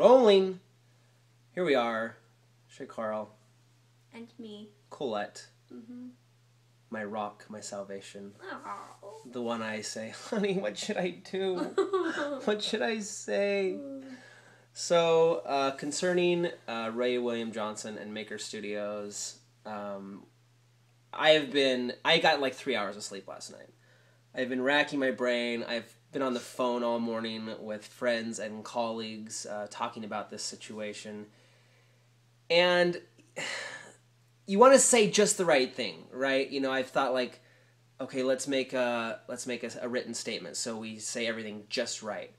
rolling. Here we are. Shay Carl. And me. Colette. My rock, my salvation. Oh. The one I say, honey, what should I do? What should I say? So, concerning Ray William Johnson and Maker Studios, I got like 3 hours of sleep last night. I've been racking my brain. I've been on the phone all morning with friends and colleagues talking about this situation. And you want to say just the right thing, right? You know, I've thought like, okay, let's make a written statement so we say everything just right.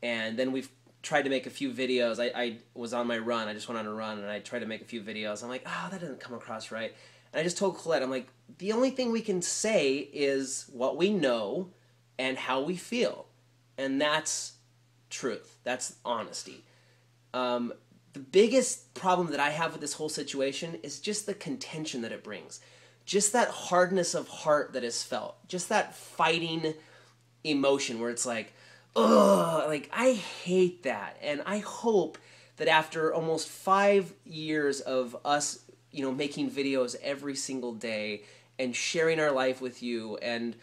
And then we've tried to make a few videos. I was on my run. I just went on a run and I tried to make a few videos. I'm like, oh, that doesn't come across right. And I just told Colette, I'm like, the only thing we can say is what we know and how we feel. And that's truth. That's honesty. The biggest problem that I have with this whole situation is just the contention that it brings. Just that hardness of heart that is felt. Just that fighting emotion where it's like, ugh, like I hate that. And I hope that after almost 5 years of us, making videos every single day and sharing our life with you and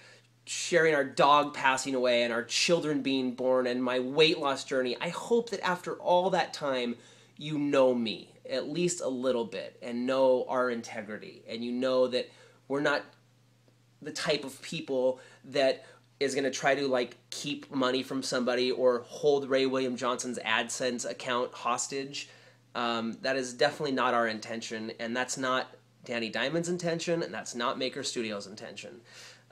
sharing our dog passing away and our children being born and my weight loss journey, I hope that after all that time, you know me at least a little bit and know our integrity, and you know that we're not the type of people that is going to try to like keep money from somebody or hold Ray William Johnson's AdSense account hostage. That is definitely not our intention, and that's not Danny Diamond's intention, and that's not Maker Studios' intention.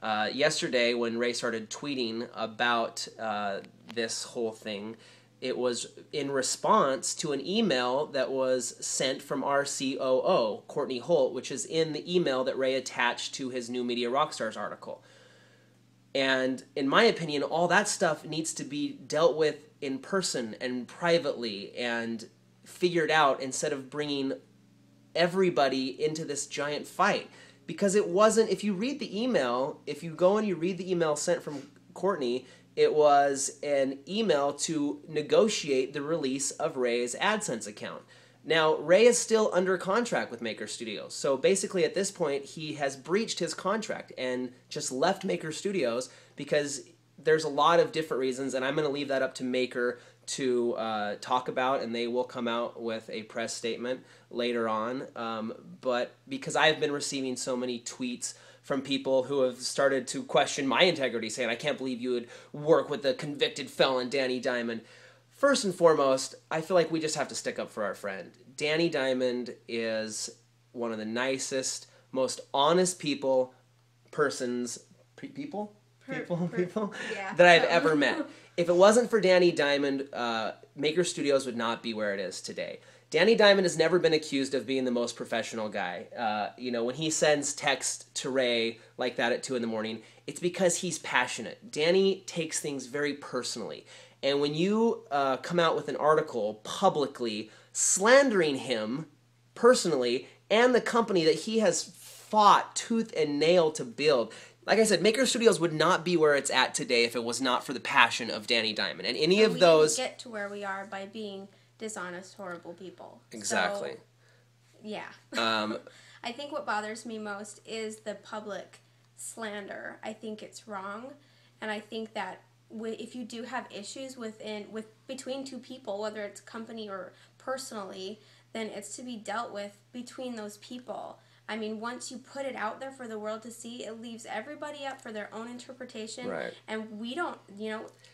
Yesterday, when Ray started tweeting about this whole thing, it was in response to an email that was sent from our COO, Courtney Holt, which is in the email that Ray attached to his New Media Rockstars article. And in my opinion, all that stuff needs to be dealt with in person and privately and figured out instead of bringing everybody into this giant fight. Because it wasn't, if you read the email, if you go and you read the email sent from Courtney, it was an email to negotiate the release of Ray's AdSense account. Now, Ray is still under contract with Maker Studios. So basically at this point, he has breached his contract and just left Maker Studios because there's a lot of different reasons, and I'm going to leave that up to Maker to talk about, and they will come out with a press statement later on. But because I've been receiving so many tweets from people who have started to question my integrity, saying, I can't believe you would work with the convicted felon Danny Diamond. First and foremost, I feel like we just have to stick up for our friend. Danny Diamond is one of the nicest, most honest people that I've ever met. If it wasn't for Danny Diamond, Maker Studios would not be where it is today. Danny Diamond has never been accused of being the most professional guy. When he sends text to Ray like that at 2 a.m, it's because he's passionate. Danny takes things very personally. And when you come out with an article publicly slandering him personally and the company that he has fought tooth and nail to build, like I said, Maker Studios would not be where it's at today if it was not for the passion of Danny Diamond. And any of those... We didn't get to where we are by being dishonest, horrible people. Exactly. So, yeah. I think what bothers me most is the public slander. I think it's wrong, and I think that if you do have issues between two people, whether it's company or personally, then it's to be dealt with between those people. I mean, once you put it out there for the world to see, it leaves everybody up for their own interpretation. Right. And we don't,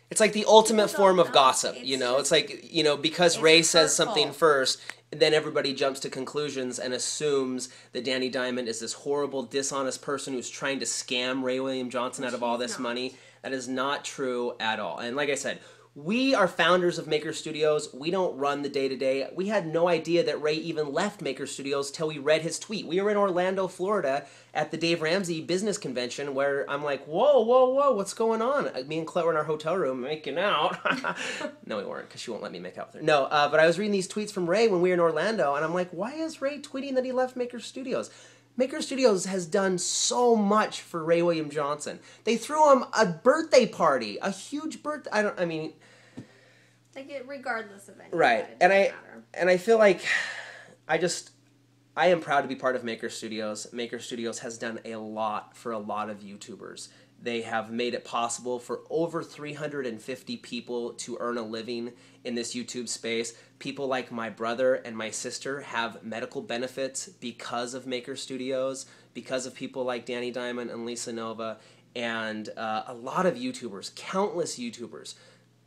It's like the ultimate form of gossip, It's like, because Ray says something first, then everybody jumps to conclusions and assumes that Danny Diamond is this horrible, dishonest person who's trying to scam Ray William Johnson out of all this money. That is not true at all. And like I said, we are founders of Maker Studios. We don't run the day-to-day. We had no idea that Ray even left Maker Studios till we read his tweet. We were in Orlando, Florida at the Dave Ramsey business convention where I'm like, whoa, what's going on? Me and Colette were in our hotel room making out. No, we weren't, because she won't let me make out with her. No, but I was reading these tweets from Ray when we were in Orlando, and I'm like, why is Ray tweeting that he left Maker Studios? Maker Studios has done so much for Ray William Johnson. They threw him a birthday party, a huge birthday. Regardless of anything. Right. And I feel like I am proud to be part of Maker Studios. Maker Studios has done a lot for a lot of YouTubers. They have made it possible for over 350 people to earn a living in this YouTube space. People like my brother and my sister have medical benefits because of Maker Studios, because of people like Danny Diamond and Lisa Nova, and a lot of YouTubers, countless YouTubers,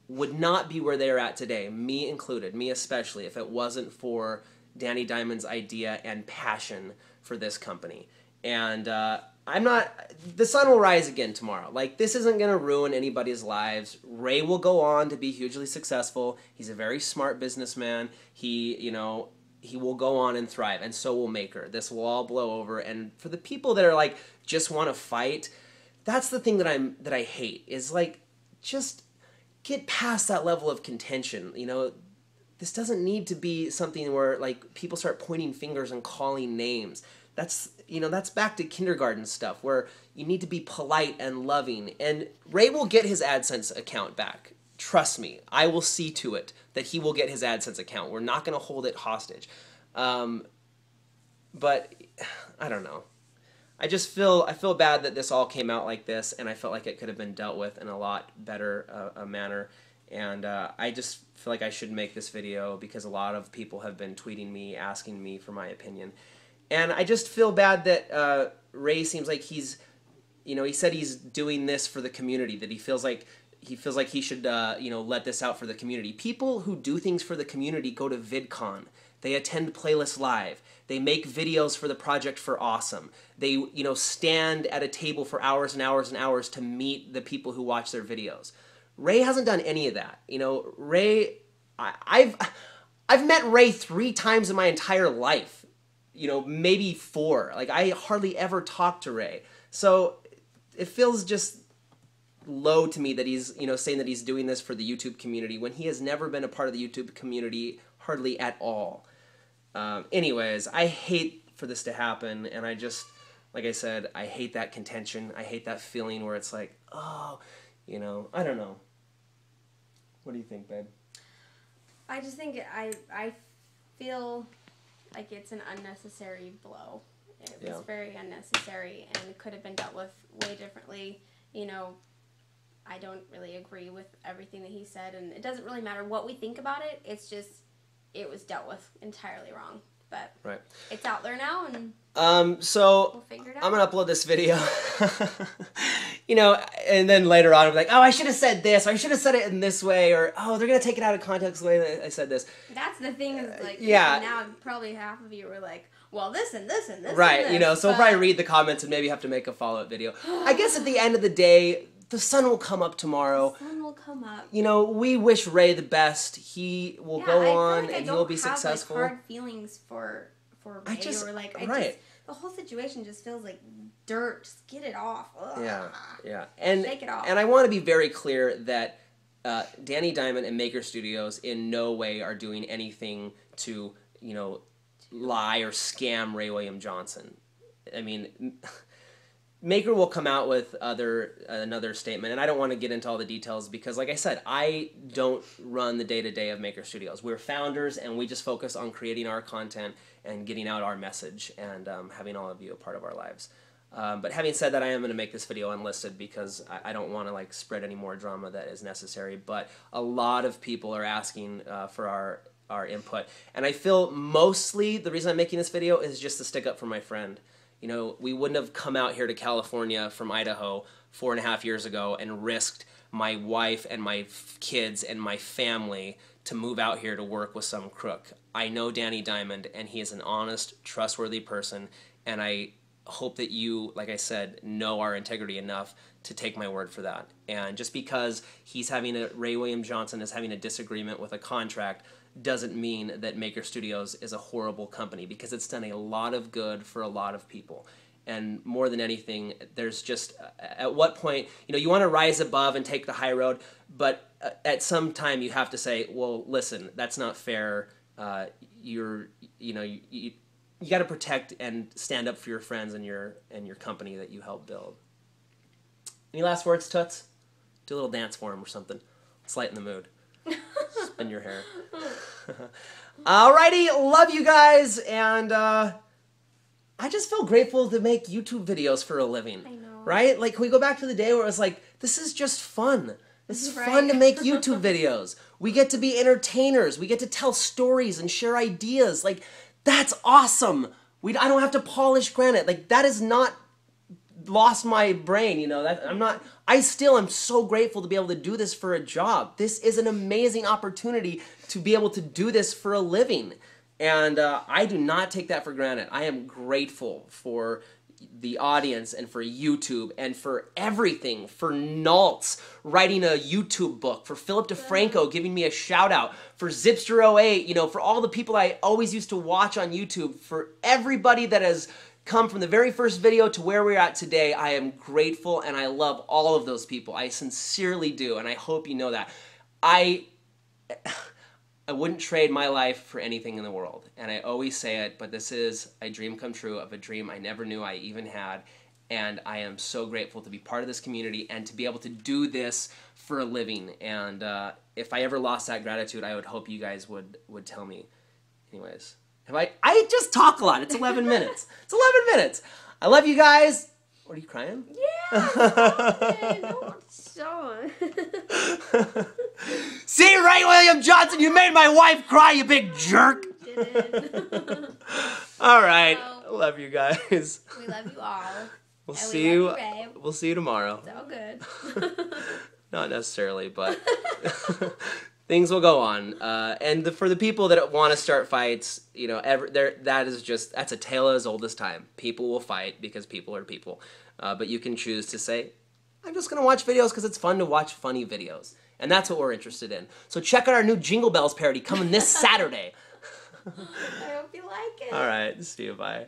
would not be where they're at today, me included, me especially, if it wasn't for Danny Diamond's idea and passion for this company. And the sun will rise again tomorrow. Like, this isn't going to ruin anybody's lives. Ray will go on to be hugely successful. He's a very smart businessman. He will go on and thrive, and so will Maker. This will all blow over. And for the people that are like, just want to fight, that's the thing that I hate, is like, just get past that level of contention. This doesn't need to be something where like people start pointing fingers and calling names. That's back to kindergarten stuff where you need to be polite and loving. And Ray will get his AdSense account back. Trust me, I will see to it that he will get his AdSense account. We're not going to hold it hostage. But I don't know. I feel bad that this all came out like this, and I felt like it could have been dealt with in a lot better manner. And I just feel like I should make this video because a lot of people have been tweeting me, asking me for my opinion. And I just feel bad that Ray seems like he said he's doing this for the community, that he feels like he should, let this out for the community. People who do things for the community go to VidCon. They attend Playlist Live. They make videos for the Project for Awesome. They, stand at a table for hours and hours and hours to meet the people who watch their videos. Ray hasn't done any of that. Ray, I've met Ray 3 times in my entire life. Maybe 4. Like, I hardly ever talk to Ray. So it feels just low to me that he's, saying that he's doing this for the YouTube community when he has never been a part of the YouTube community hardly at all. Anyways, I hate for this to happen, and I just, like I said, I hate that contention. I hate that feeling where it's like, oh, I don't know. What do you think, babe? I just think I feel like it's an unnecessary blow. It was very unnecessary, and it could have been dealt with way differently. I don't really agree with everything that he said, and it doesn't really matter what we think about it. It's just, it was dealt with entirely wrong. But right. It's out there now, and so we'll figure it out. I'm going to upload this video. And then later on, I'm like, oh, I should have said this, or I should have said it in this way, or, oh, they're going to take it out of context the way that I said this. That's the thing, is like, yeah. Now probably half of you were like, well, this and this and this right, and this. So we'll probably read the comments and maybe have to make a follow-up video. I guess at the end of the day, the sun will come up tomorrow. The sun will come up. We wish Ray the best. He will go on and he will be successful. I don't have hard feelings for Ray, the whole situation just feels like dirt. Just get it off. Ugh. Yeah. And shake it off. And I want to be very clear that Danny Diamond and Maker Studios in no way are doing anything to, lie or scam Ray William Johnson. I mean, Maker will come out with another statement, and I don't want to get into all the details because, like I said, I don't run the day-to-day of Maker Studios. We're founders, and we just focus on creating our content and getting out our message and having all of you a part of our lives. But having said that, I am going to make this video unlisted because I don't want to spread any more drama that is necessary. But a lot of people are asking for our input, and I feel mostly the reason I'm making this video is just to stick up for my friend. We wouldn't have come out here to California from Idaho 4.5 years ago and risked my wife and my kids and my family to move out here to work with some crook. I know Danny Diamond, and he is an honest, trustworthy person, and I hope that you, like I said, know our integrity enough to take my word for that. And just because Ray William Johnson is having a disagreement with a contract doesn't mean that Maker Studios is a horrible company, because it's done a lot of good for a lot of people. And more than anything, there's just, at what point, you want to rise above and take the high road, but at some time you have to say, well, listen, that's not fair. You got to protect and stand up for your friends and your company that you help build. Any last words, Toots? Do a little dance for him or something. Let's lighten the mood. on your hair. Alrighty, love you guys, and I just feel grateful to make YouTube videos for a living. I know. Right? Like, can we go back to the day where it was like, this is just fun. This is fun to make YouTube videos. We get to be entertainers. We get to tell stories and share ideas. Like, that's awesome. I don't have to polish granite. Like, that is not lost my brain, you know. I still am so grateful to be able to do this for a job. This is an amazing opportunity to be able to do this for a living. And I do not take that for granted. I am grateful for the audience and for YouTube and for everything, for Naltz writing a YouTube book, for Philip DeFranco giving me a shout out, for Zipster08, you know, for all the people I always used to watch on YouTube, for everybody that has come from the very first video to where we're at today. I am grateful and I love all of those people. I sincerely do, and I hope you know that. I wouldn't trade my life for anything in the world. And I always say it, but this is a dream come true of a dream I never knew I even had. And I am so grateful to be part of this community and to be able to do this for a living. And if I ever lost that gratitude, I would hope you guys would tell me. Anyways, I just talk a lot. It's 11 minutes. It's 11 minutes. I love you guys. What, are you crying? Yeah. No, so. See, right, William Johnson? You made my wife cry, you big jerk. All right. So, love you guys. We love you all. We'll see you. We'll see you tomorrow. It's all good. Not necessarily, but things will go on. And for the people that want to start fights, you know, that's a tale as old as time. People will fight because people are people. But you can choose to say, I'm just going to watch videos because it's fun to watch funny videos. And that's what we're interested in. So check out our new Jingle Bells parody coming this Saturday. I hope you like it. All right. See you. Bye.